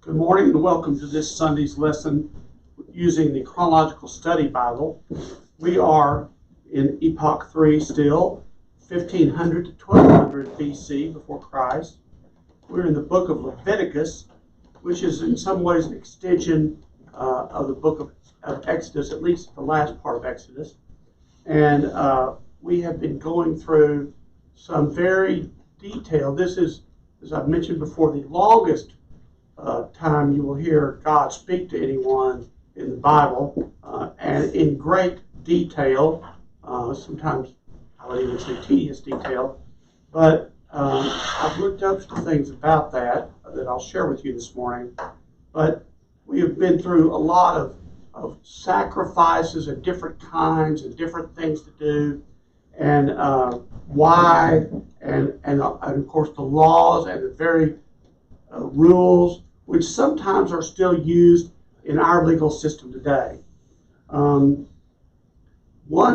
Good morning and welcome to this Sunday's lesson using the Chronological Study Bible. We are in Epoch 3 still, 1500 to 1200 BC before Christ. We're in the book of Leviticus, which is in some ways an extension of the book of Exodus, at least the last part of Exodus. And we have been going through some very detailed, this is, as I've mentioned before, the longest time you will hear God speak to anyone in the Bible, and in great detail, sometimes I would even say tedious detail, but I've looked up some things about that I'll share with you this morning. But we have been through a lot of sacrifices of different kinds and different things to do, and why, and of course the laws and the very rules which sometimes are still used in our legal system today. One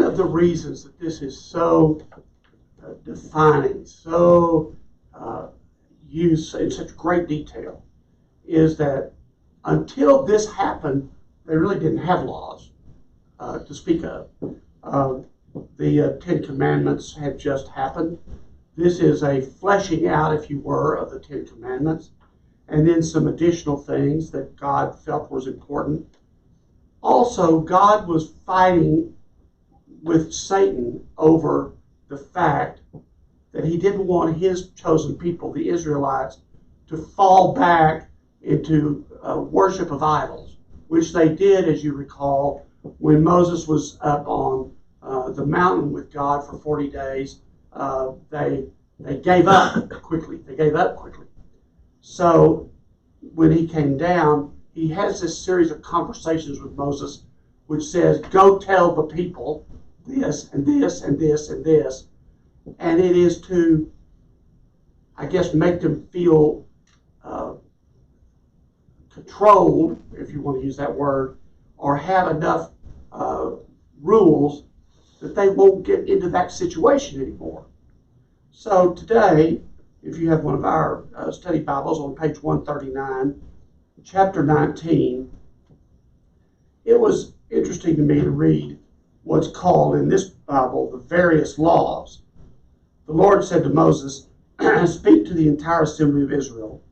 of the reasons that this is so defining, so used in such great detail, is that until this happened, they really didn't have laws to speak of. The Ten Commandments had just happened. This is a fleshing out, if you were, of the Ten Commandments, and then some additional things that God felt was important. Also, God was fighting with Satan over the fact that he didn't want his chosen people, the Israelites, to fall back into worship of idols, which they did, as you recall, when Moses was up on the mountain with God for 40 days. They gave up quickly. So when he came down, he has this series of conversations with Moses, which says, go tell the people this and this and this and this. And it is to, I guess, make them feel controlled, if you want to use that word, or have enough rules that they won't get into that situation anymore. So today, if you have one of our study Bibles on page 139, chapter 19, it was interesting to me to read what's called in this Bible the various laws. The Lord said to Moses, speak to the entire assembly of Israel.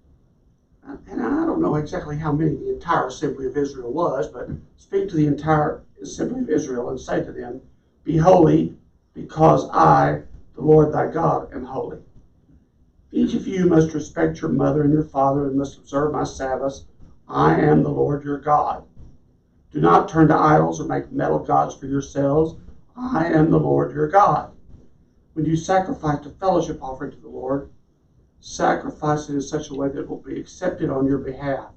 And I don't know exactly how many the entire assembly of Israel was, but speak to the entire assembly of Israel and say to them, be holy, because I, the Lord thy God, am holy. Each of you must respect your mother and your father and must observe my Sabbaths. I am the Lord your God. Do not turn to idols or make metal gods for yourselves. I am the Lord your God. When you sacrifice a fellowship offering to the Lord, sacrifice it in such a way that it will be accepted on your behalf.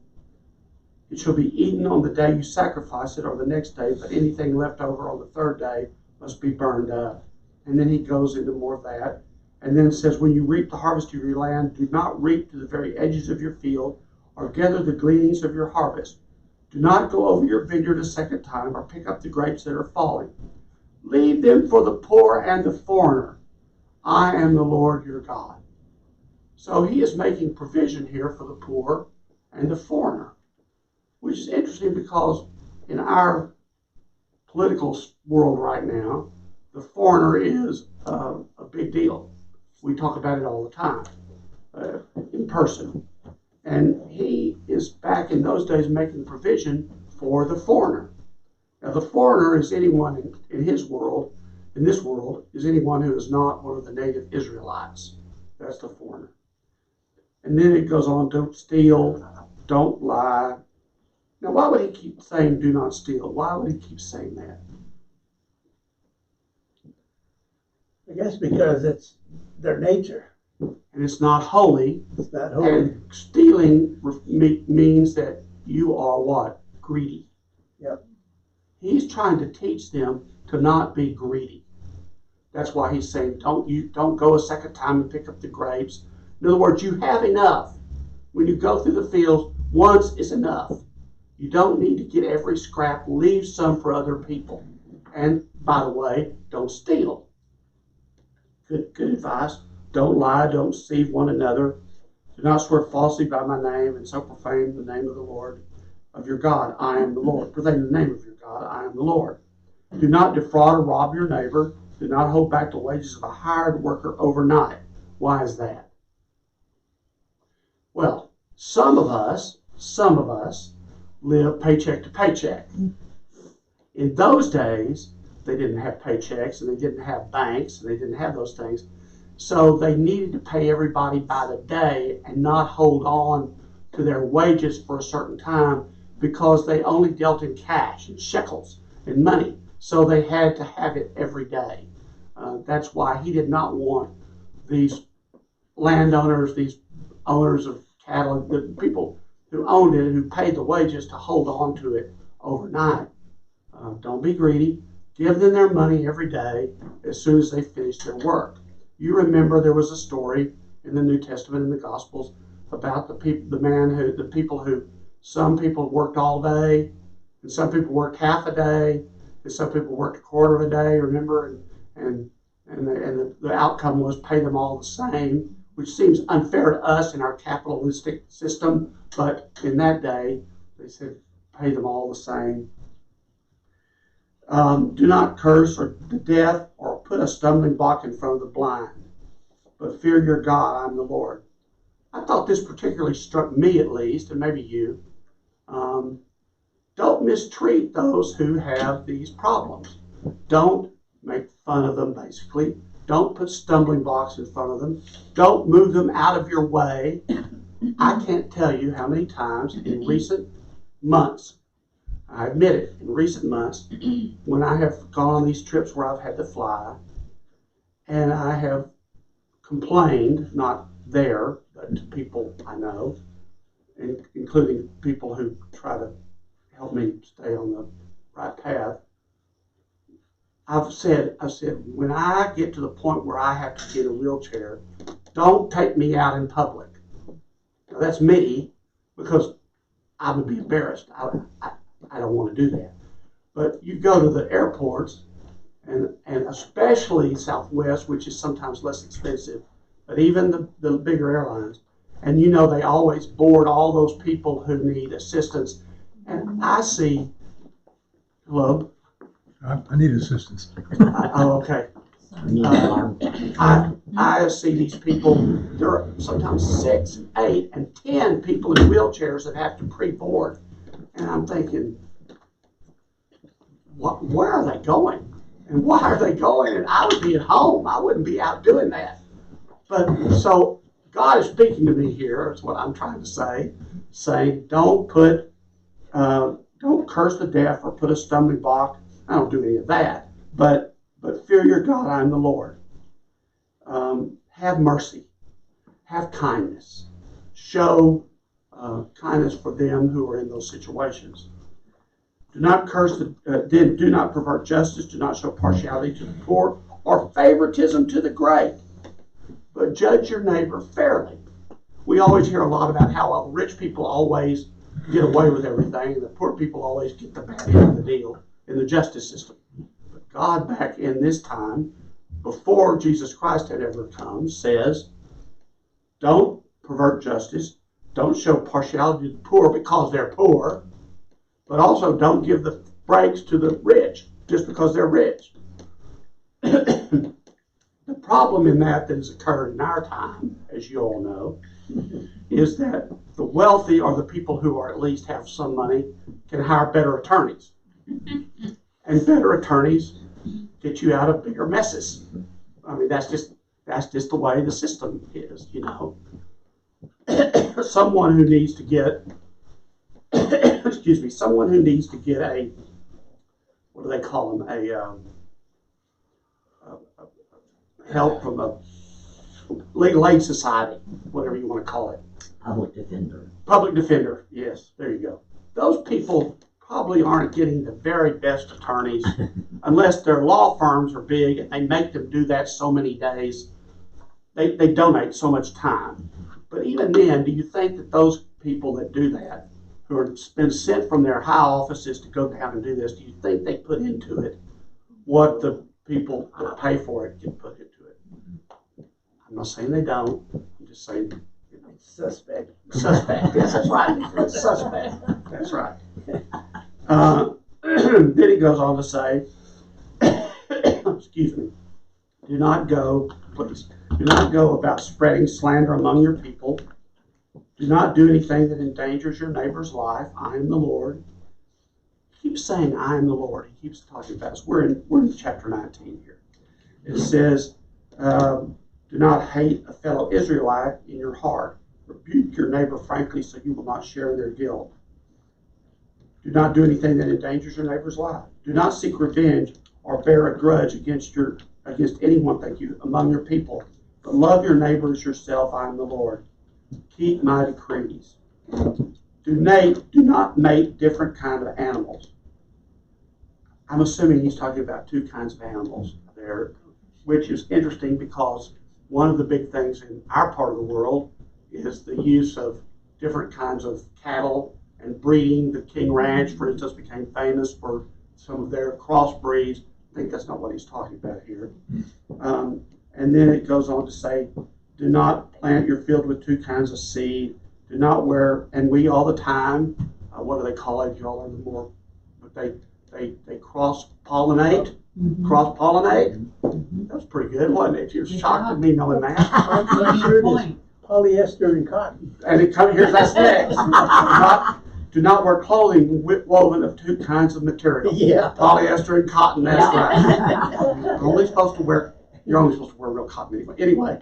It shall be eaten on the day you sacrifice it or the next day, but anything left over on the third day must be burned up. And then he goes into more of that. And then it says, when you reap the harvest of your land, do not reap to the very edges of your field or gather the gleanings of your harvest. Do not go over your vineyard a second time or pick up the grapes that are falling. Leave them for the poor and the foreigner. I am the Lord your God. So he is making provision here for the poor and the foreigner, which is interesting because in our political world right now, the foreigner is a big deal. We talk about it all the time in person. And he is back in those days making provision for the foreigner. Now, the foreigner is anyone in his world, in this world, is anyone who is not one of the native Israelites. That's the foreigner. And then it goes on, don't steal, don't lie. Now, why would he keep saying do not steal? Why would he keep saying that? I guess because it's their nature. And it's not holy. It's not holy. And stealing means that you are what? Greedy. Yep. He's trying to teach them to not be greedy. That's why he's saying don't go a second time and pick up the grapes. In other words, you have enough. When you go through the fields, once is enough. You don't need to get every scrap. Leave some for other people. And by the way, don't steal. Good advice. Don't lie. Don't deceive one another. Do not swear falsely by my name and so profane the name of the Lord of your God. I am the Lord. Profane the name of your God. I am the Lord. Do not defraud or rob your neighbor. Do not hold back the wages of a hired worker overnight. Why is that? Well, some of us live paycheck to paycheck. In those days, they didn't have paychecks and they didn't have banks and they didn't have those things. So they needed to pay everybody by the day and not hold on to their wages for a certain time because they only dealt in cash and shekels and money. So they had to have it every day. That's why he did not want these landowners, these owners of cattle, the people who owned it, who paid the wages, to hold on to it overnight. Don't be greedy. Give them their money every day as soon as they finish their work. You remember there was a story in the New Testament in the Gospels about the people who, some people worked all day, and some people worked half a day, and some people worked a quarter of a day. Remember, and the outcome was pay them all the same, which seems unfair to us in our capitalistic system, but in that day they said pay them all the same. Do not curse or the deaf or put a stumbling block in front of the blind, but fear your God. I'm the Lord. I thought this particularly struck me, at least, and maybe you. Don't mistreat those who have these problems. Don't make fun of them, basically. Don't put stumbling blocks in front of them. Don't move them out of your way. I can't tell you how many times in recent months, I admit it, in recent months, when I have gone on these trips where I've had to fly, and I have complained, not there, but to people I know, including people who try to help me stay on the right path. I've said, when I get to the point where I have to get a wheelchair, don't take me out in public. Now, that's me, because I would be embarrassed. I don't want to do that. But you go to the airports, and especially Southwest, which is sometimes less expensive, but even the bigger airlines, and you know they always board all those people who need assistance. And I see, hello? I need assistance. Oh, okay. I see these people, there are sometimes 6, 8, and 10 people in wheelchairs that have to pre-board. And I'm thinking, where are they going? And why are they going? And I would be at home. I wouldn't be out doing that. But so God is speaking to me here. That's what I'm trying to say. Saying, don't curse the deaf or put a stumbling block. I don't do any of that. But fear your God. I am the Lord. Have mercy. Have kindness. Show kindness for them who are in those situations. Do not curse do not pervert justice. Do not show partiality to the poor or favoritism to the great, but judge your neighbor fairly. We always hear a lot about how rich people always get away with everything, and the poor people always get the bad end of the deal in the justice system. But God, back in this time, before Jesus Christ had ever come, says, don't pervert justice, don't show partiality to the poor because they're poor, but also don't give the breaks to the rich just because they're rich. The problem in that has occurred in our time, as you all know, is that the wealthy, or the people who are at least have some money, can hire better attorneys. And better attorneys get you out of bigger messes. I mean, that's just the way the system is, you know. Someone who needs to get someone who needs to get a, what do they call them, help from a legal aid society, whatever you want to call it. Public defender. Public defender, yes, there you go. Those people probably aren't getting the very best attorneys unless their law firms are big and they make them do that so many days. They donate so much time. But even then, do you think that those people that do that, who are been sent from their high offices to go down and do this, do you think they put into it what the people that pay for it can put into it? I'm not saying they don't. I'm just saying, you know, Suspect. Suspect, yes, that's right. Suspect, that's right. Then he goes on to say, excuse me, do not go, please, do not go about spreading slander among your people. Do not do anything that endangers your neighbor's life. I am the Lord. He keeps saying, I am the Lord. He keeps talking about us. We're in chapter 19 here. It says, do not hate a fellow Israelite in your heart. Rebuke your neighbor frankly so you will not share in their guilt. Do not do anything that endangers your neighbor's life. Do not seek revenge or bear a grudge against anyone, among your people. But love your neighbor as yourself. I am the Lord. Keep my decrees. Do not make different kinds of animals. I'm assuming he's talking about two kinds of animals there, which is interesting because one of the big things in our part of the world is the use of different kinds of cattle and breeding. The King Ranch, for instance, became famous for some of their crossbreeds. I think that's not what he's talking about here. And then it goes on to say, do not plant your field with two kinds of seed. Do not wear, and we all the time, what do they call it? Y'all are the more, but they cross-pollinate. Mhm. Cross-pollinate? Mhm. That's pretty good, wasn't it? You're Good shocked job. at me knowing that. I'm sure it is polyester and cotton. And here's that's next. Do not wear clothing woven of two kinds of material. Yeah. Polyester and cotton, that's Yeah. right. You're only supposed to wear real cotton anyway. Anyway,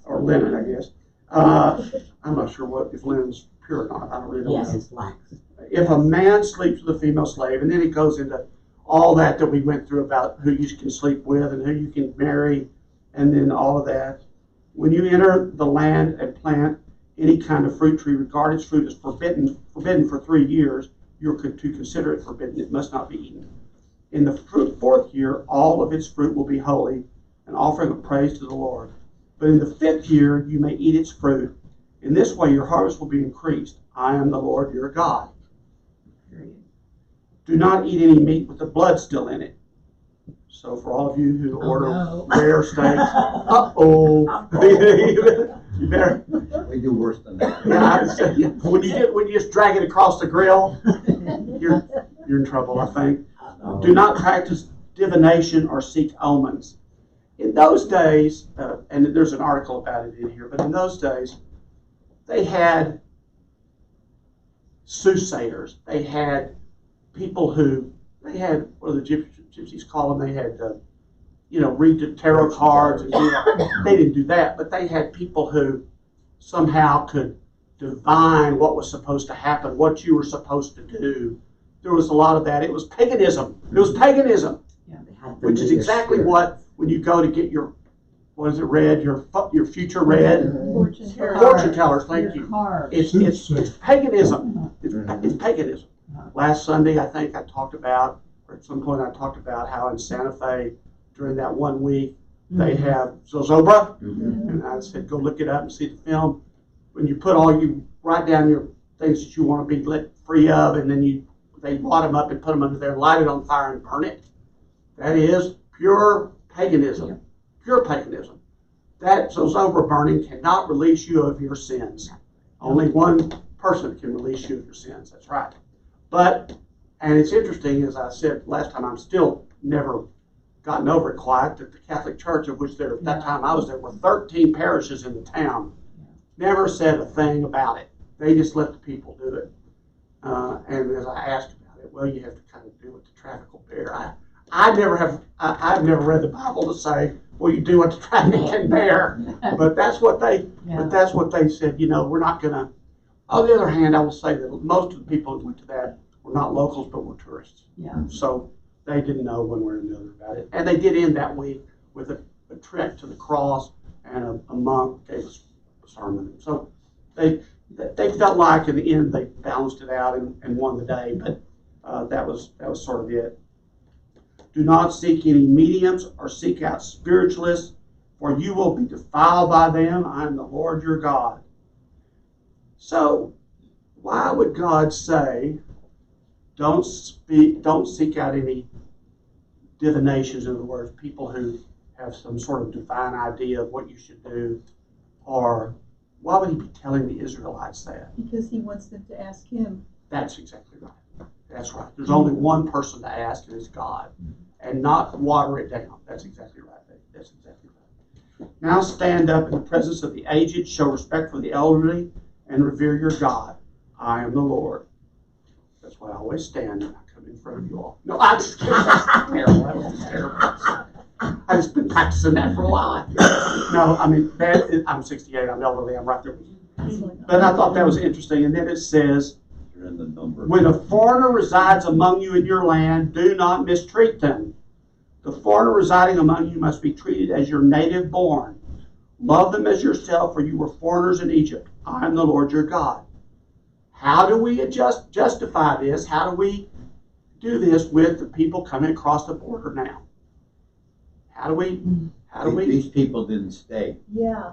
or linen, I guess. I'm not sure if linen's pure or not. I don't really know. Yes, it's flax. If a man sleeps with a female slave, and then it goes into all that we went through about who you can sleep with and who you can marry, and then all of that. When you enter the land and plant any kind of fruit tree, regard its fruit as forbidden for 3 years. You're to consider it forbidden. It must not be eaten. In the fourth year, all of its fruit will be holy, an offering of praise to the Lord. But in the 5th year, you may eat its fruit. In this way, your harvest will be increased. I am the Lord your God. Do not eat any meat with the blood still in it. So for all of you who order rare steaks, you better. We do worse than that. Yeah, when you just drag it across the grill, you're in trouble, I think. Do not practice divination or seek omens. In those days, and there's an article about it in here, but in those days, they had soothsayers. They had people what do the gypsies call them? They had, read the tarot cards and do that. They didn't do that, but they had people who somehow could divine what was supposed to happen, what you were supposed to do. There was a lot of that. It was paganism. Yeah, they had Which is exactly what, when you go to get your, read, your future read. Fortune tellers, thank you. It's paganism. It's paganism. Last Sunday, I think I talked about, or at some point I talked about how in Santa Fe, during that 1 week, they have zozobra. And I said, go look it up and see the film. When you write down your things that you want to be let free of, and then they wad them up and put them under there, light it on fire and burn it. That is pure paganism. Pure paganism. That zozobra burning cannot release you of your sins. Only one person can release you of your sins. That's right. And it's interesting, as I said last time, I'm still never gotten over it quite, that the Catholic Church, of which at that time I was there, were 13 parishes in the town, never said a thing about it. They just let the people do it. And as I asked about it, well, you have to kind of do what the traffic will bear. I've never read the Bible to say, well, you do what the traffic can bear. But that's what they said. We're not going to. On the other hand, I will say that most of the people who went to that were not locals, but were tourists. Yeah. So they didn't know one way or another about it. And they did end that week with a trek to the cross, and a monk gave us a sermon. So they felt like in the end they balanced it out and won the day. But that was sort of it. Do not seek any mediums or seek out spiritualists, for you will be defiled by them. I am the Lord your God. So, why would God say, don't seek out any divinations, in other words, people who have some sort of divine idea of what you should do, or Why would he be telling the Israelites that? Because he wants them to ask him. That's exactly right. That's right. There's only one person to ask, and it's God, and not water it down. That's exactly right. That's exactly right. Now stand up in the presence of the aged, show respect for the elderly, and revere your God. I am the Lord. That's why I always stand when I come in front of you all. No, I'm just kidding. That's terrible. That was terrible. I've just been practicing that for a while. No, I mean, I'm 68. I'm elderly. I'm right there with you. But I thought that was interesting. And then it says, You're in the number. when a foreigner resides among you in your land, do not mistreat them. The foreigner residing among you must be treated as your native born. Love them as yourself, for you were foreigners in Egypt. I am the Lord your God. How do we justify this? How do we do this with the people coming across the border now? How do we? These people didn't stay. Yeah.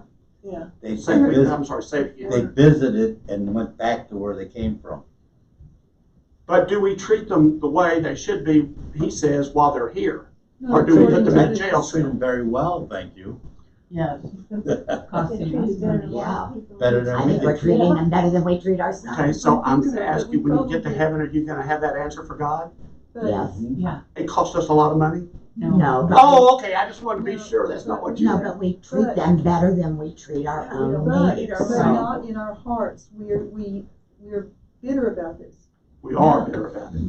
They Say it again. visited, I'm sorry. Say it again. they visited and went back to where they came from. But do we treat them the way they should be? He says while they're here, or do we put them in jail Treat cell? them very well, thank you. Yes. Yeah. Better than I we think we're did. treating them better than we treat ourselves. Okay, so I'm going so, to ask but you: we when you get to probably- heaven, are you going to have that answer for God? But Yes. Yeah. It cost us a lot of money. No, but, Oh, okay. I just want to be sure that's not what you no, meant. but we treat them better than we treat our own but natives. but So, not in our hearts. We're bitter about this. We are bitter about it.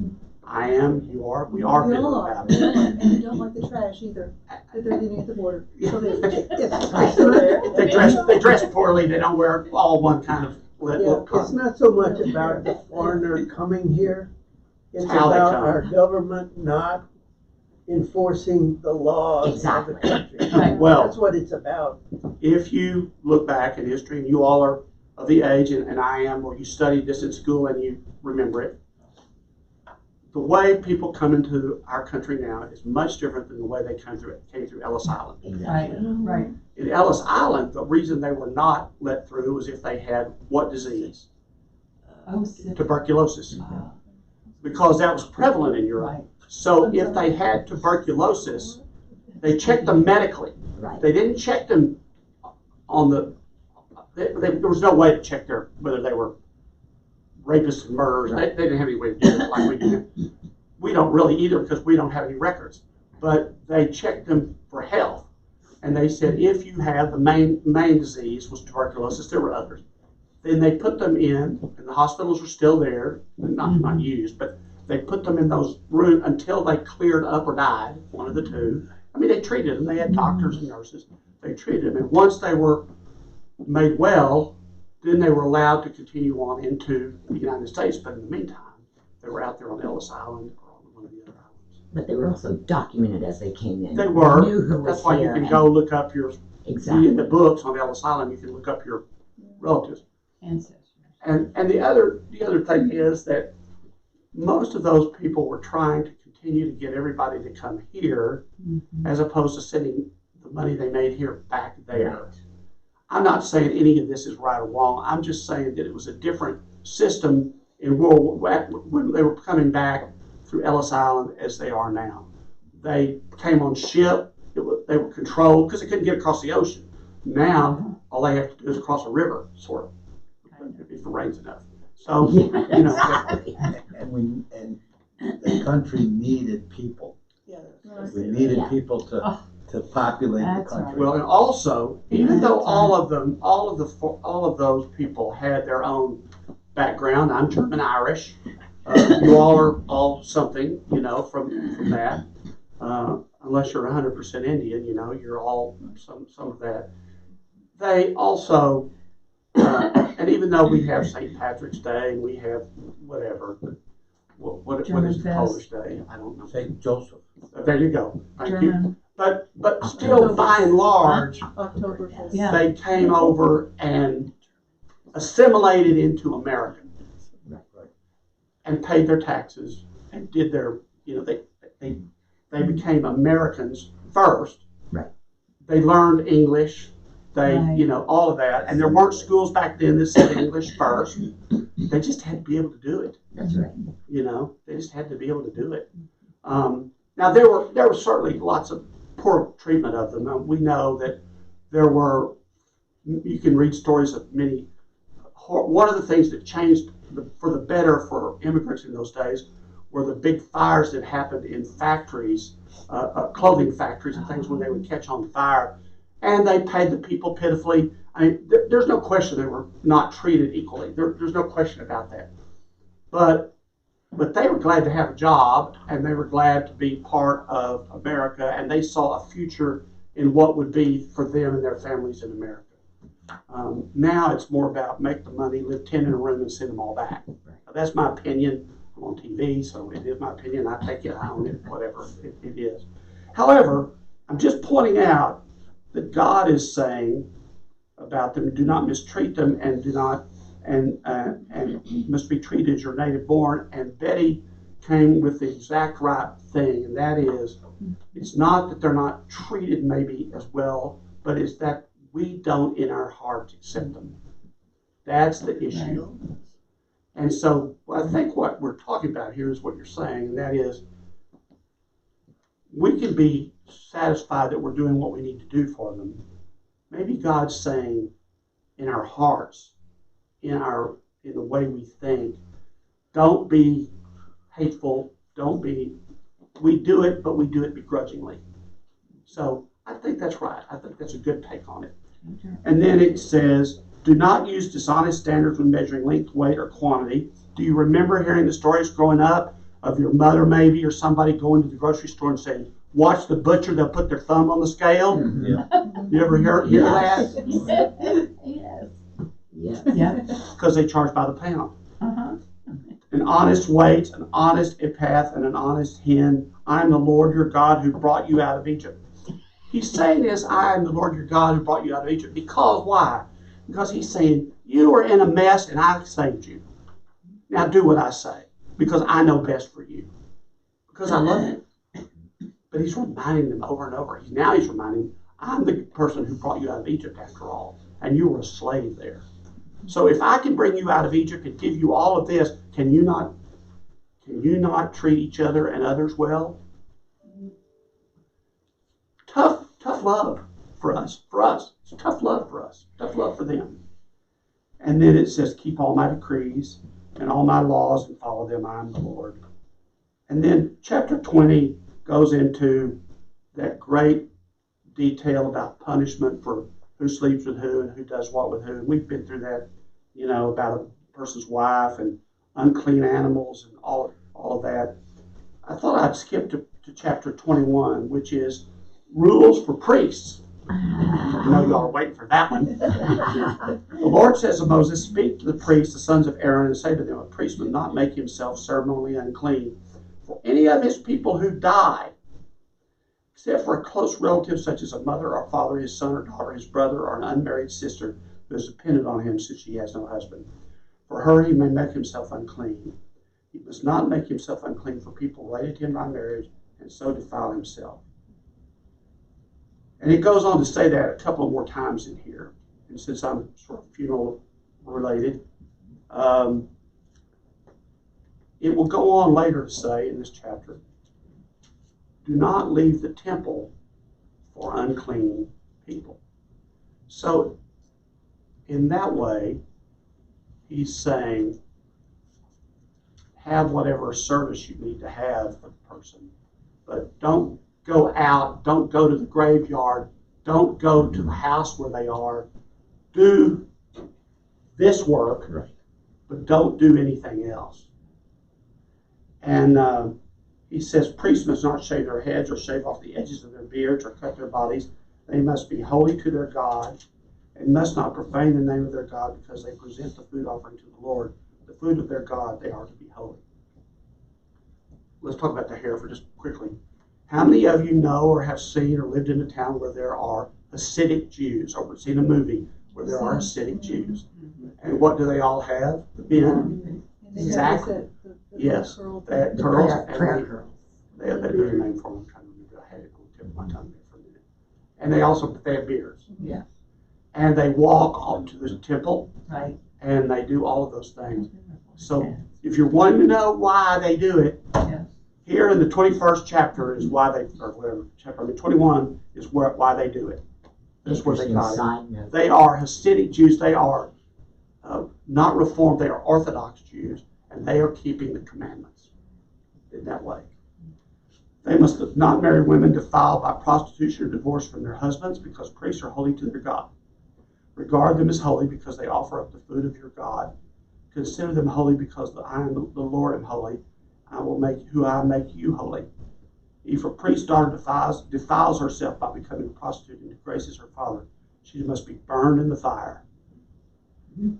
I am. You are. We are We bitter all are. about We it. all are. And we don't like the trash either that they're leaving at the border. So They dress poorly. They don't wear all one kind of Yeah, look. it's not so much about the foreigner coming here. It's How they about come. our government not enforcing the laws of Exactly. the country. Right. Well, That's what it's about. if you look back in history, and you all are of the age, and I am, where you studied this in school and you remember it, the way people come into our country now is much different than the way they came through Ellis Island. Right, right. In Ellis Island, the reason they were not let through was if they had what disease? Oh, sick. Tuberculosis, because that was prevalent in Europe. Right. So if they had tuberculosis, they checked them medically. right. They didn't check them on there was no way to check whether they were rapists and murderers. They didn't have any way to do it like we do. We don't really either because we don't have any records. But they checked them for health. And they said if you have the main disease was tuberculosis, there were others. Then they put them in, and the hospitals were still there, not used, but they put them in those rooms until they cleared up or died, one of the two. I mean, they treated them. They had doctors and nurses. They treated them. And once they were made well, then they were allowed to continue on into the United States. But in the meantime, they were out there on Ellis Island or on one of the other islands. But they were also documented as they came in. They were. We knew who was That's why you here can and- go look up in Exactly. the books on Ellis Island. You can look up your relatives. Ancestors. And the other thing is that most of those people were trying to continue to get everybody to come here, as opposed to sending the money they made here back there. Right. I'm not saying any of this is right or wrong. I'm just saying that it was a different system in when they were coming back through Ellis Island as they are now. They came on ship. They were controlled because they couldn't get across the ocean. Now all they have to do is cross a river, sort of, if it rains enough. So Yeah, you know. exactly. And the country need people. Yeah. We needed Yeah. people to populate the That's country. right. Well, and also, even though all of those people had their own background, I'm German Irish. You all are all something, from that. Unless you're 100% Indian, you're all some of that. They also, and even though we have St. Patrick's Day and we have whatever, what is German the Fest. Polish Day? I don't know. St. Joseph. There you go. Thank you. German. But still, by and large, Oktoberfest. Yeah. they came over and assimilated into America and paid their taxes and did their, they became Americans first. Right. They learned English. They, Right. all of that. And there weren't schools back then that said English first. They just had to be able to do it. That's right. They just had to be able to do it. Now there were certainly lots of poor treatment of them. We know that there were You can read stories of many. One of the things that changed for the better for immigrants in those days were the big fires that happened in factories, clothing factories and things when they would catch on fire. And they paid the people pitifully. I mean, there's no question they were not treated equally. There's no question about that. But they were glad to have a job, and they were glad to be part of America, and they saw a future in what would be for them and their families in America. Now it's more about make the money, live 10 in a room, and send them all back. Now, that's my opinion. I'm on TV, so it is my opinion. I take it, I own it, whatever it is. However, I'm just pointing out that God is saying about them, do not mistreat them, and do not and must be treated as your native born. And Betty came with the exact right thing, and that is, it's not that they're not treated maybe as well, but it's that we don't in our hearts accept them. That's the issue. And so I think what we're talking about here is what you're saying, and that is, we can be satisfied that we're doing what we need to do for them. Maybe God's saying in our hearts, in the way we think, don't be hateful, we do it, but we do it begrudgingly. So I think that's right. I think that's a good take on it. And then it says, do not use dishonest standards when measuring length, weight, or quantity. Do you remember hearing the stories growing up of your mother maybe or somebody going to the grocery store and saying, watch the butcher, they'll put their thumb on the scale? Yeah. You ever hear that? Yes. Yes. Yeah. Because they charge by the pound. Uh-huh. An honest weight, an honest ephah, and an honest hin. I am the Lord your God who brought you out of Egypt. He's saying this, I am the Lord your God who brought you out of Egypt. Because why? Because he's saying, you were in a mess and I saved you. Now do what I say. Because I know best for you. Because I love you. But he's reminding them over and over. Now he's reminding them, I'm the person who brought you out of Egypt after all. And you were a slave there. So if I can bring you out of Egypt and give you all of this, can you not treat each other and others well? Tough love for us. It's tough love for us. Tough love for them. And then it says, keep all my decrees and all my laws and follow them. I am the Lord. And then chapter 20 goes into that great detail about punishment for who sleeps with who and who does what with who. We've been through that, about a person's wife and unclean animals and all of that. I thought I'd skip to chapter 21, which is rules for priests. I know y'all are waiting for that one. The Lord says to Moses, speak to the priests, the sons of Aaron, and say to them, a priest will not make himself ceremonially unclean for any of his people who die, except for a close relative such as a mother or father, his son or daughter, his brother, or an unmarried sister who is dependent on him since she has no husband. For her he may make himself unclean. He must not make himself unclean for people related to him by marriage and so defile himself. And it goes on to say that a couple of more times in here. And since I'm sort of funeral related, it will go on later to say in this chapter, do not leave the temple for unclean people. So in that way, he's saying, have whatever service you need to have for the person, but don't go out, don't go to the graveyard, don't go to the house where they are. Do this work, Right. but don't do anything else. And he says, priests must not shave their heads or shave off the edges of their beards or cut their bodies. They must be holy to their God and must not profane the name of their God because they present the food offering to the Lord. The food of their God, they are to be holy. Let's talk about the hair for just quickly. How many of you know or have seen or lived in a town where there are Hasidic Jews, or seen a movie where there are Hasidic Jews? And what do they all have? The men. And they have Exactly. the Yes, curl that thing. curls. Prayer And girls. they have a name for them. I'm trying to remember. I had it on the tip of my tongue there for a minute. And they have beards. Yeah. And they walk onto the temple, Right. and they do all of those things. So if you're wanting to know why they do it, Yes. here in the 21st chapter is why they, or whatever chapter, 21 is why they do it. That's where they Interesting got it. side note. They are Hasidic Jews. They are not Reformed. They are Orthodox Jews, and they are keeping the commandments in that way. They must not marry women defiled by prostitution or divorce from their husbands, because priests are holy to their God. Regard them as holy because they offer up the food of your God. Consider them holy because I am the Lord am holy. I will make you holy. If a priest's daughter defiles herself by becoming a prostitute and disgraces her father, she must be burned in the fire. And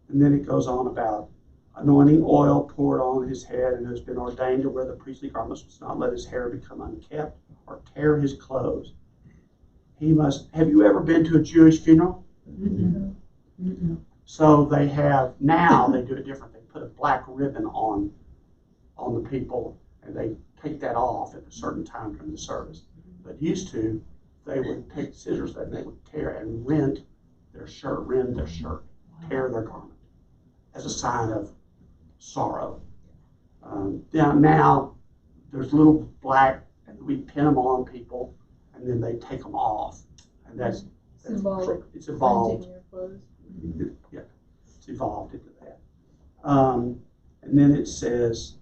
then it goes on about anointing oil poured on his head, and has been ordained to wear the priestly garments, must not let his hair become unkept or tear his clothes. He must. Have you ever been to a Jewish funeral? Mm-mm. Mm-mm. So they have, now they do it different. They put a black ribbon on the people, and they take that off at a certain time during the service. But used to, they would take scissors and they would tear and rend their shirt, tear their garment as a sign of sorrow. Now there's little black, and we pin them on people, and then they take them off, and that's Symbolic. it's evolved. Printing your clothes. Yeah, it's evolved into that. And then it says,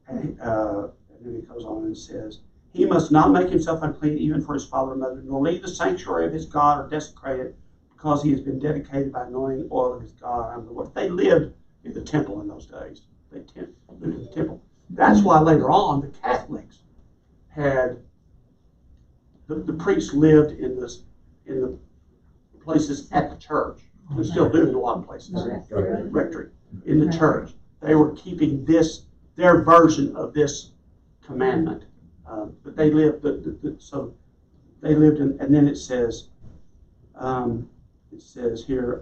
and then it goes on and says, he must not make himself unclean even for his father and mother, nor leave the sanctuary of his God or desecrate it, because he has been dedicated by anointing oil of his God. I'm the Lord. They lived in the temple in those days. They lived in the temple. That's why later on the Catholics had the priests lived in the places at the church. They still do in a lot of places. Rectory in the church. They were keeping their version of this commandment, but they lived. So they lived in, and then it says here,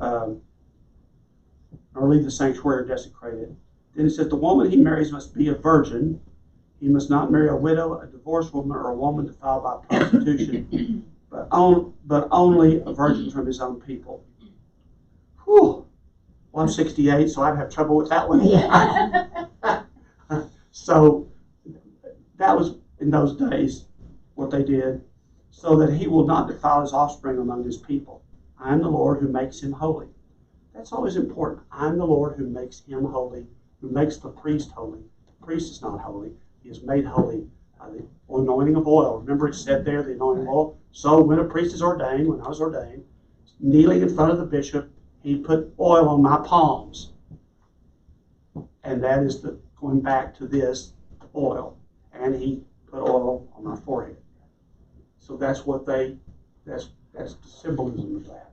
or leave the sanctuary or desecrate it. Then it says the woman he marries must be a virgin. He must not marry a widow, a divorced woman, or a woman defiled by prostitution, but only a virgin from his own people. Whew. Well, I'm 68, so I'd have trouble with that one. Yeah. So that was in those days what they did, so that he will not defile his offspring among his people. I am the Lord who makes him holy. That's always important. I'm the Lord who makes him holy, who makes the priest holy. The priest is not holy. He is made holy by the anointing of oil. Remember it said there, the anointing of oil. So when a priest is ordained, when I was ordained, kneeling in front of the bishop, he put oil on my palms. And that is going back to this oil. And he put oil on my forehead. So that's that's the symbolism of that.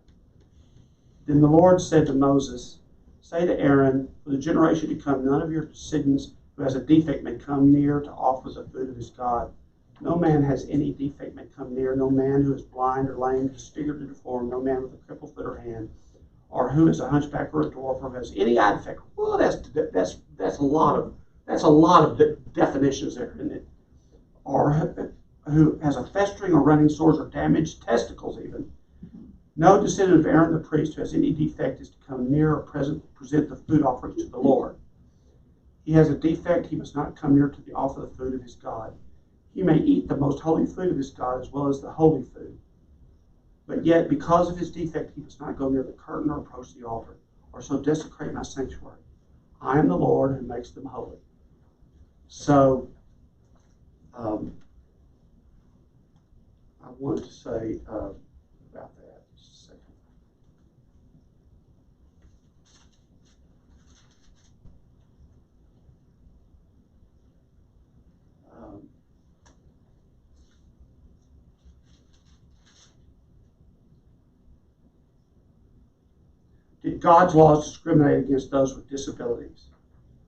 Then the Lord said to Moses, say to Aaron, for the generation to come, none of your descendants who has a defect may come near to offer the food of his God. No man has any defect may come near, no man who is blind or lame, disfigured or deformed, no man with a crippled foot or hand, or who is a hunchback or a dwarf, or has any eye defect. Well, that's a lot of definitions there, isn't it? Or who has a festering or running sores or damaged testicles even. No descendant of Aaron the priest who has any defect is to come near or present the food offerings to the Lord. He has a defect, he must not come near to the offer the food of his God. He may eat the most holy food of his God as well as the holy food. But yet, because of his defect, he must not go near the curtain or approach the altar, or so desecrate my sanctuary. I am the Lord who makes them holy. So, I wanted to say about that just a second. Did God's laws discriminate against those with disabilities?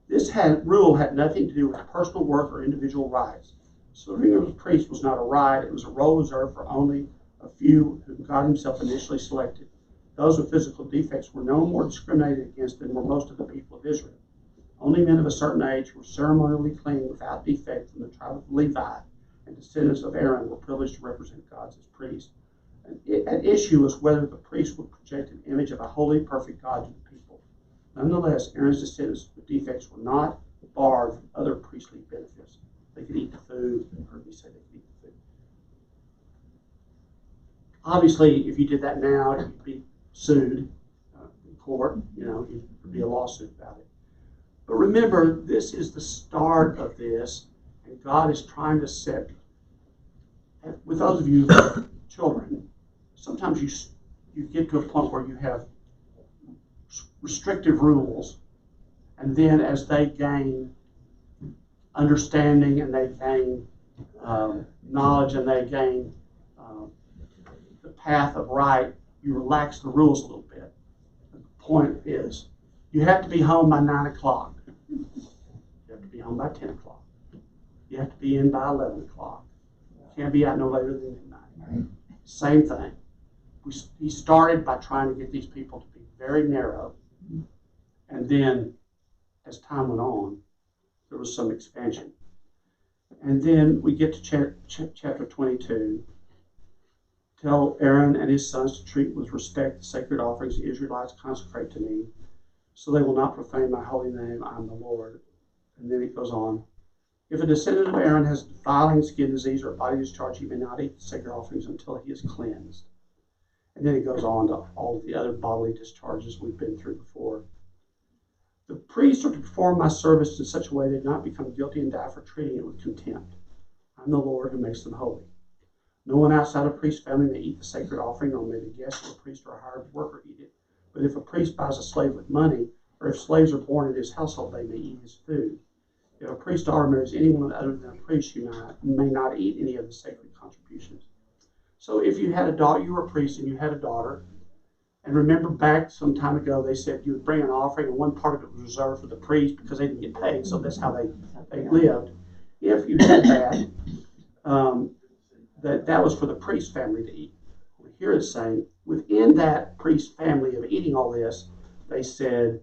This rule had nothing to do with personal worth or individual rights. Serving as a priest was not a right, it was a role reserved for only a few whom God himself initially selected. Those with physical defects were no more discriminated against than were most of the people of Israel. Only men of a certain age were ceremonially clean without defect from the tribe of Levi, and descendants of Aaron were privileged to represent God as priests. An issue was whether the priest would project an image of a holy, perfect God to the people. Nonetheless, Aaron's descendants with defects were not barred from other priestly benefits. They could eat the food. You heard me say they could eat the Obviously, if you did that now, you'd be sued in court. You know, there'd be a lawsuit about it. But remember, this is the start of this, and God is trying to set. With those of you who have children, sometimes you get to a point where you have restrictive rules, and then as they gain understanding and they gain knowledge and they gain the path of right, you relax the rules a little bit. The point is, you have to be home by 9 o'clock. You have to be home by 10 o'clock. You have to be in by 11 o'clock. You can't be out no later than midnight. Same thing. He started by trying to get these people to be very narrow, and then as time went on, there was some expansion. And then we get to chapter 22. Tell Aaron and his sons to treat with respect the sacred offerings the Israelites consecrate to me, so they will not profane my holy name. I am the Lord. And then it goes on. If a descendant of Aaron has defiling skin disease or body discharge, he may not eat the sacred offerings until he is cleansed. And then it goes on to all of the other bodily discharges we've been through before. The priests are to perform my service in such a way they do not become guilty and die for treating it with contempt. I'm the Lord who makes them holy. No one outside a priest's family may eat the sacred offering, nor may the guest of a priest or a hired worker eat it. But if a priest buys a slave with money, or if slaves are born in his household, they may eat his food. If a priest's daughter marries anyone other than a priest, you may not eat any of the sacred contributions. So if you had a daughter, you were a priest and you had a daughter, and remember back some time ago, they said you would bring an offering, and one part of it was reserved for the priest because they didn't get paid, so that's how they lived. If you had that, that was for the priest family to eat. Here it's saying, within that priest family of eating all this, they said,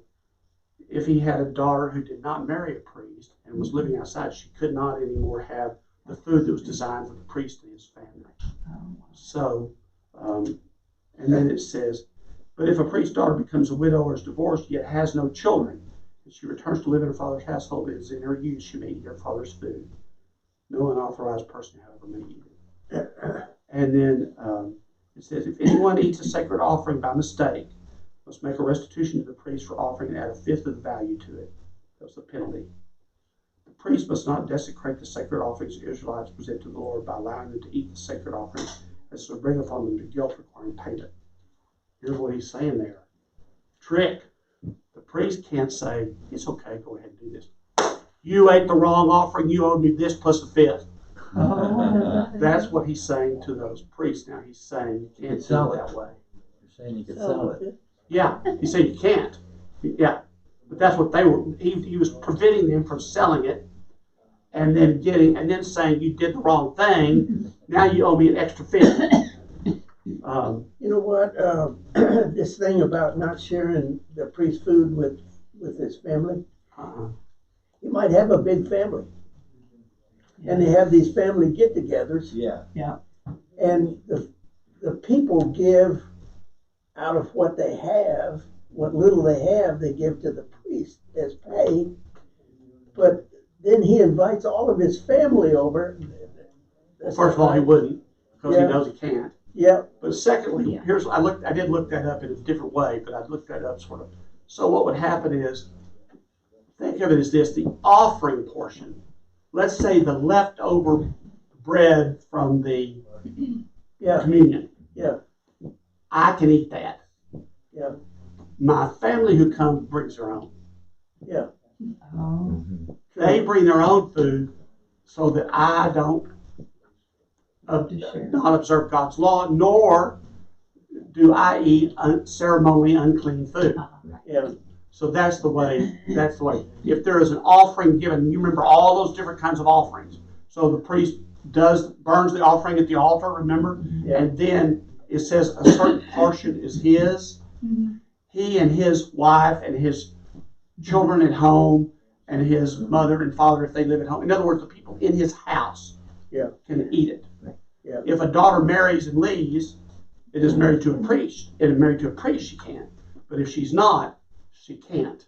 if he had a daughter who did not marry a priest and was living outside, she could not anymore have the food that was designed for the priest and his family. So, and then it says, but if a priest's daughter becomes a widow or is divorced, yet has no children, and she returns to live in her father's household and is in her youth, she may eat her father's food. No unauthorized person, however, may eat it. And then it says, if anyone eats a sacred offering by mistake, must make a restitution to the priest for offering and add a fifth of the value to it. That's the penalty. The priest must not desecrate the sacred offerings the Israelites present to the Lord by allowing them to eat the sacred offerings, as to bring upon them the guilt requiring payment. Here's what he's saying there. Trick. The priest can't say, it's okay, go ahead and do this. You ate the wrong offering, you owe me this plus a fifth. That's what he's saying to those priests now. He's saying you can't do it that way. You're saying you could sell it. Yeah, he said you can't. Yeah, but that's what they were. He was preventing them from selling it, and then saying you did the wrong thing. Now you owe me an extra fifth. You know what? This thing about not sharing the priest's food with his family. He might have a big family, and they have these family get-togethers. Yeah. And the people give out of what they have, what little they have, they give to the priest as pay. But then he invites all of his family over. First of all, he wouldn't, because he knows he can't. Yeah. But secondly, I did look that up in a different way, but I looked that up sort of. So what would happen is, think of it as this: the offering portion. Let's say the leftover bread from the communion. Yeah. I can eat that. Yeah. My family who comes brings their own. Yeah. They bring their own food so that I don't not observe God's law, nor do I eat ceremonially unclean food. Yeah. So that's the way. If there is an offering given, you remember all those different kinds of offerings. So the priest burns the offering at the altar, remember? Yeah. And then it says a certain portion is his. He and his wife and his children at home and his mother and father if they live at home. In other words, the people in his house can eat it. Yeah. If a daughter marries and leaves, it is married to a priest. It is married to a priest, she can. But if she's not, she can't.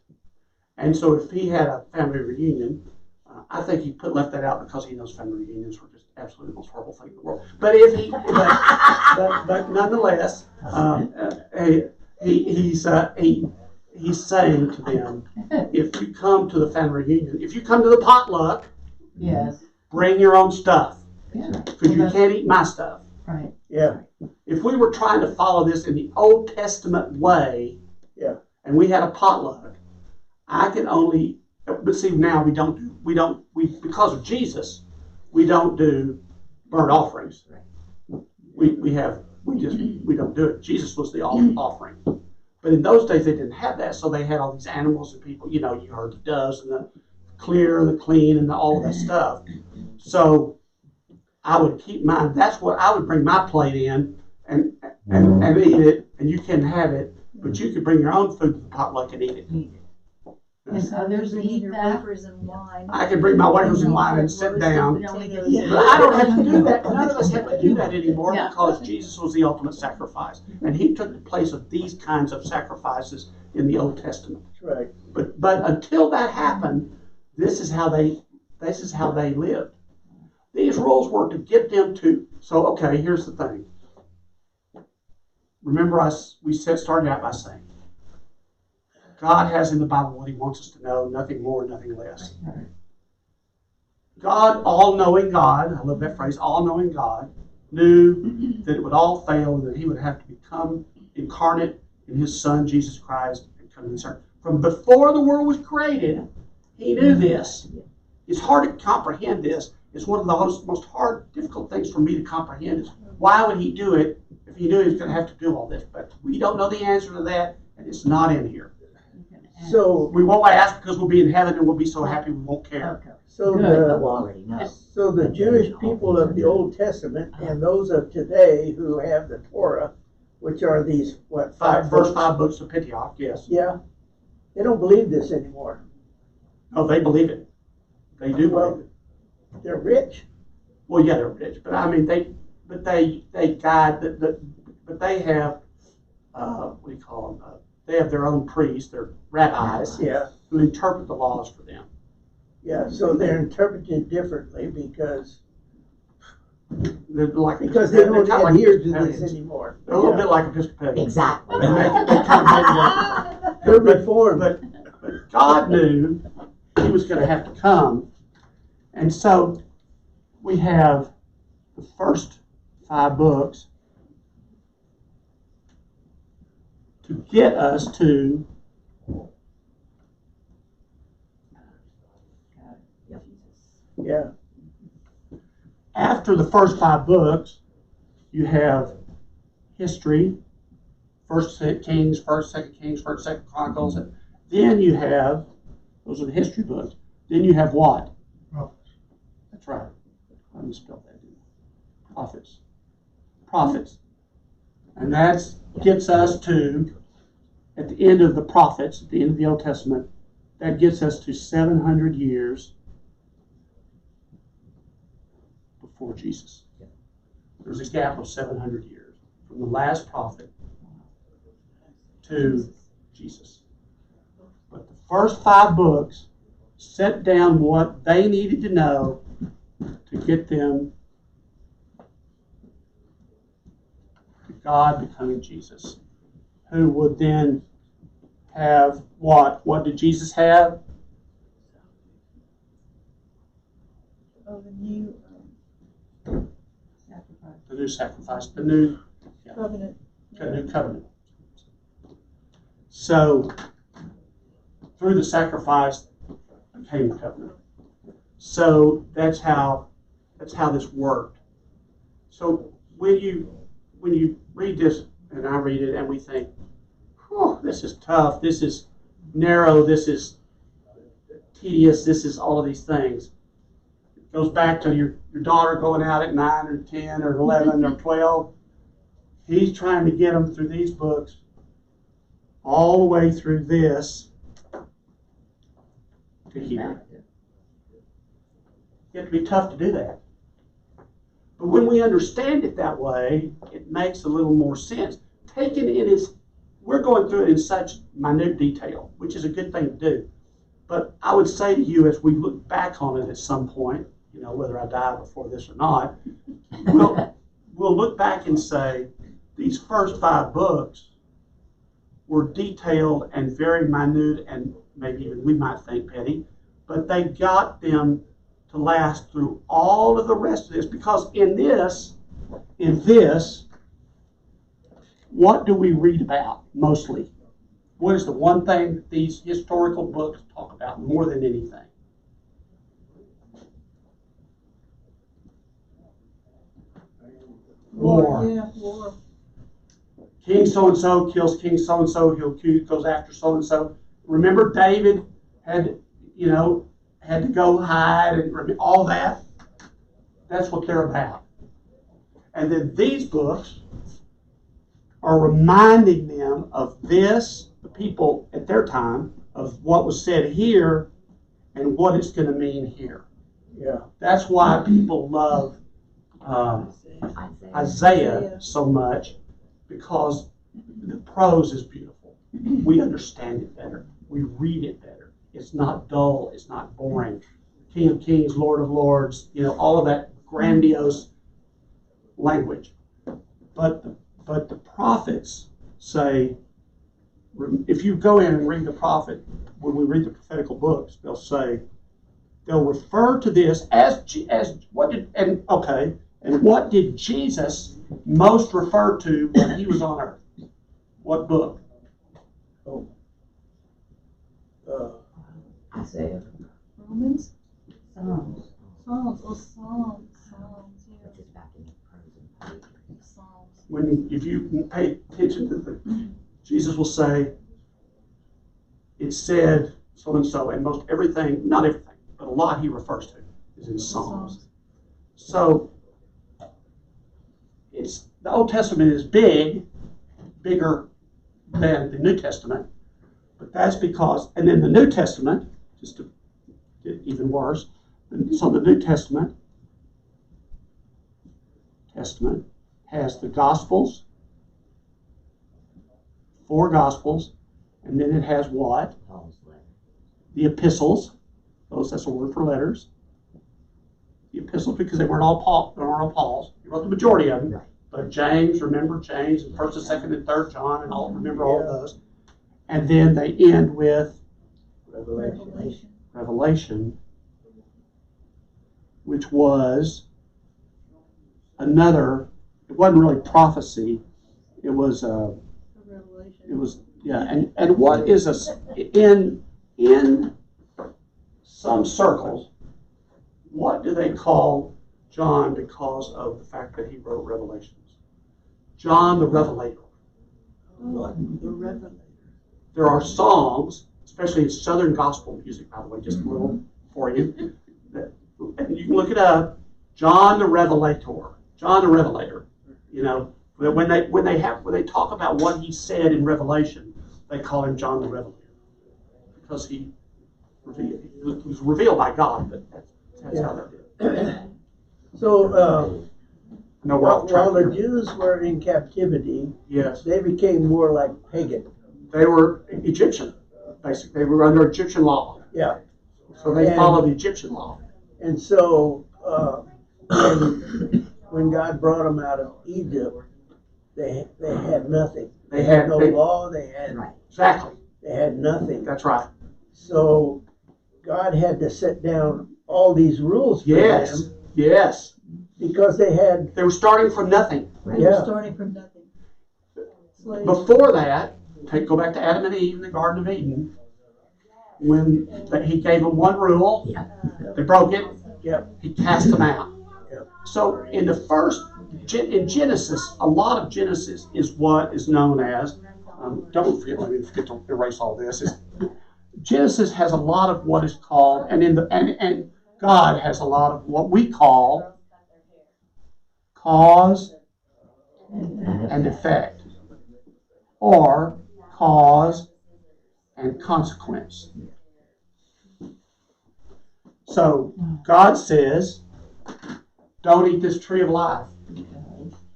And so if he had a family reunion, I think he left that out because he knows family reunions were just absolutely the most horrible thing in the world. But if he, but nonetheless, he's saying to them, if you come to the family reunion, if you come to the potluck, Yes. bring your own stuff, Yeah. because you can't eat my stuff. Right. Yeah, If we were trying to follow this in the Old Testament way, yeah, and we had a potluck, I can only, but see, now we because of Jesus, we don't do burnt offerings. We don't do it. Jesus was the offering. But in those days they didn't have that, so they had all these animals and people, you heard the doves and the clear, the clean, and all of that stuff. So I would keep mine. That's what I would bring my plate in and eat it, and you can have it, but you could bring your own food to the potluck and eat it. And others Bringing eat your that. wafers and wine. I can bring my wafers and wine and sit down. But I don't have to do that. None of us have to do that anymore Yeah. because Jesus was the ultimate sacrifice. And he took the place of these kinds of sacrifices in the Old Testament. that's right. But until that happened, this is how they lived. These rules were to get them to, so okay, here's the thing. Remember we started out by saying, God has in the Bible what he wants us to know, nothing more, nothing less. God, all-knowing God, I love that phrase, all-knowing God, knew that it would all fail and that he would have to become incarnate in his Son, Jesus Christ, and come to this earth. From before the world was created, he knew this. It's hard to comprehend this. It's one of the most hard, difficult things for me to comprehend is why would he do it if he knew he was going to have to do all this? But we don't know the answer to that, and it's not in here. So, We won't ask because we'll be in heaven and we'll be so happy we won't care. Okay. so Good, but we the, already know. so the Jewish people of the Old Testament and those of today who have the Torah, which are these, five First books? 5 books of Pentateuch, yes. Yeah, they don't believe this anymore. Oh, they believe it. They do believe it. They're rich. Well, yeah, they're rich, but I mean, they guide, but they have, what do you call them? They have their own priests, their rabbis, Yeah, who interpret the laws for them. yeah, so they're interpreted differently because They're like they they're don't kind of adhere like to this Episcopalians. anymore. They're a little bit like Episcopalians. Exactly. They kind of They're reformed. but God knew he was going to have to come, and so we have the first 5 books to get us to Yeah, after the first 5 books, you have history, First Kings, First, Second Kings, First, Second Chronicles, and then you have, those are the history books. Then you have what? Prophets. That's right. I misspelled that. Didn't I? Prophets. Prophets. And that gets us to, at the end of the prophets, at the end of the Old Testament, that gets us to 700 years before Jesus. There's a gap of 700 years from the last prophet to Jesus. But the first 5 books set down what they needed to know to get them to God becoming Jesus, who would then have what? What did Jesus have? Oh, the new Sacrifice. The new sacrifice, the new covenant. covenant. So, through the sacrifice became the covenant. So that's how this worked. So when you read this, and I read it, and we think, "Oh, this is tough. This is narrow. This is tedious. This is all of these things." It goes back to your daughter going out at 9 or 10 or 11 or 12. He's trying to get them through these books all the way through this to here. It can be tough to do that. But when we understand it that way, it makes a little more sense. Taken in its, we're going through it in such minute detail, which is a good thing to do. But I would say to you, as we look back on it at some point, whether I die before this or not, we'll look back and say, these first 5 books were detailed and very minute and maybe even we might think petty, but they got them to last through all of the rest of this, because in this, what do we read about mostly? What is the one thing that these historical books talk about more than anything? War. Yeah, war. King so-and-so kills King so-and-so, he goes after so-and-so. Remember David had to go hide and all that? That's what they're about. And then these books are reminding them of this, the people at their time, of what was said here and what it's going to mean here. Yeah. That's why people love Isaiah so much, because the prose is beautiful. We understand it better. We read it better. It's not dull. It's not boring. King of Kings, Lord of Lords, all of that grandiose language. But the prophets say, if you go in and read the prophet, when we read the prophetical books, they'll refer to this as what did Jesus most refer to when he was on earth? What book? Isaiah. Romans? Psalms. Psalms. Oh, Psalms. Yeah. Which is back in Psalms. If you pay attention to Jesus will say, it said so and so, and most everything, not everything, but a lot he refers to is in Psalms. So the Old Testament is bigger than the New Testament, but that's because, and then the New Testament, just to get even worse, so the New Testament has the Gospels, 4 Gospels, and then it has what? The epistles. That's a word for letters. The epistles, because they weren't all Paul's. He wrote the majority of them. Right. But James, remember James, and 1st and 2nd and 3rd John, and remember all of those. And then they end with Revelation, which was another. It wasn't really prophecy. It was. And what is in some circles, what do they call John because of the fact that he wrote Revelations? John the Revelator. The Revelator. There are songs, especially in Southern gospel music, by the way, just a little for you. And you can look it up. John the Revelator. John the Revelator. When they talk about what he said in Revelation, they call him John the Revelator because he was revealed by God. But that's how they did it. So While the Jews were in captivity, yes, they became more like pagan. they were Egyptian. Basically, they were under Egyptian law. Yeah. So they followed the Egyptian law. And so when God brought them out of Egypt, they had nothing. They had no law. They had Exactly. They had nothing. That's right. So God had to set down all these rules for them. Yes. Because they were starting from nothing. They were starting from nothing. Slaves. Before that, go back to Adam and Eve in the Garden of Eden. When he gave them one rule, they broke it. He cast them out. So in Genesis, a lot of Genesis is what is known as. Don't forget to erase all this. Genesis has a lot of what is called, and God has a lot of what we call cause and effect, or cause and consequence. So God says, don't eat this tree of life.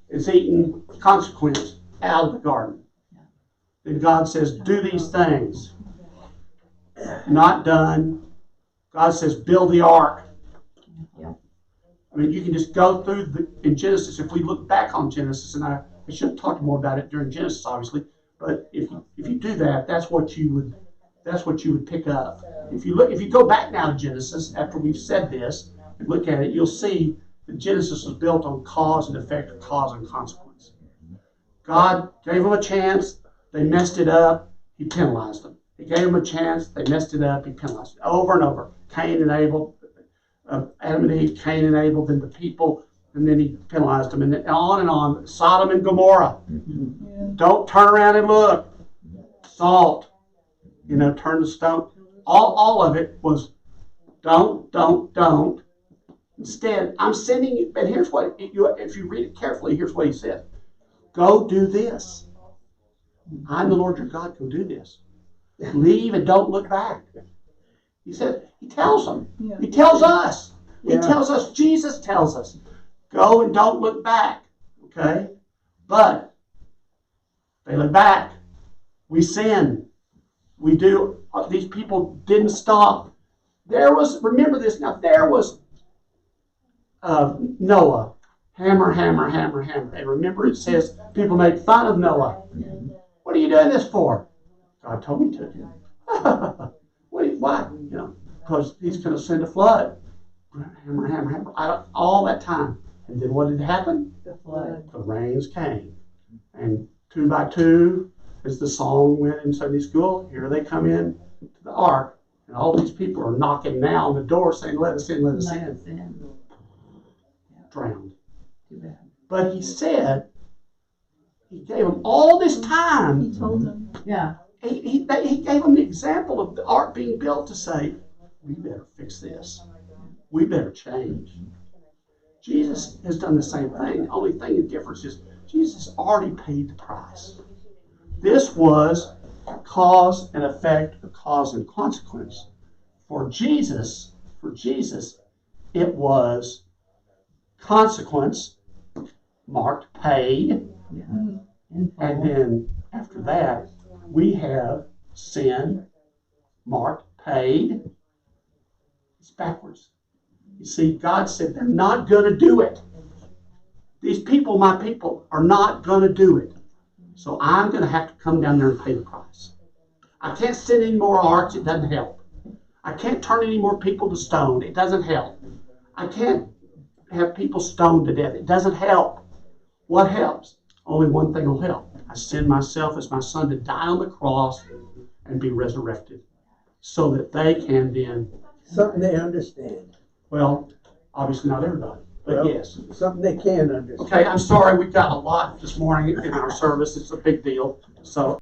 It's eaten consequence out of the garden. Then God says, do these things. Not done. God says, build the ark. I mean, you can just go through in Genesis. If we look back on Genesis, and I should have talked more about it during Genesis, obviously, but if you do that, that's what you would pick up. If you go back now to Genesis after we've said this and look at it, you'll see that Genesis was built on cause and effect, or cause and consequence. God gave them a chance, they messed it up, He penalized them. He gave them a chance, they messed it up, He penalized them. Over and over. Cain and Abel, Adam and Eve, Cain and Abel, then the people, and then He penalized them, and on and on. Sodom and Gomorrah. Don't turn around and look. Salt. Turn the stone. All of it was don't. Instead, I'm sending you, and here's what, if you read it carefully, here's what He said. Go do this. I'm the Lord your God, go do this. Leave and don't look back. He said, He tells them. Yeah. He tells us. He Yeah. tells us, Jesus tells us, go and don't look back. Okay? But they look back. We sin. We do. These people didn't stop. Remember this now, there was Noah. Hammer. And remember it says people made fun of Noah. What are you doing this for? God told me to. Why? Because He's going to send a flood. Hammer. All that time. And then what did happen? The flood. The rains came. And 2 by 2, as the song went in Sunday school, here they come in to the ark. And all these people are knocking now on the door saying, let us in, let us in. Drowned. Too bad. But He said, He gave them all this time. He told them. Yeah. He gave them the example of the ark being built to say, we better fix this. We better change. Jesus has done the same thing. The only thing, the difference is Jesus already paid the price. This was cause and effect, or cause and consequence. For Jesus, it was consequence, marked paid, Yeah. and then after that, we have sin, marked paid. It's backwards. You see, God said they're not going to do it. These people, my people, are not going to do it. So I'm going to have to come down there and pay the price. I can't send any more arks. It doesn't help. I can't turn any more people to stone. It doesn't help. I can't have people stoned to death. It doesn't help. What helps? Only one thing will help. I send myself as my Son to die on the cross and be resurrected so that they can then, Something they understand. well, obviously not everybody, but Well, yes. Something they can understand. Okay, I'm sorry, we've got a lot this morning in our service. It's a big deal. So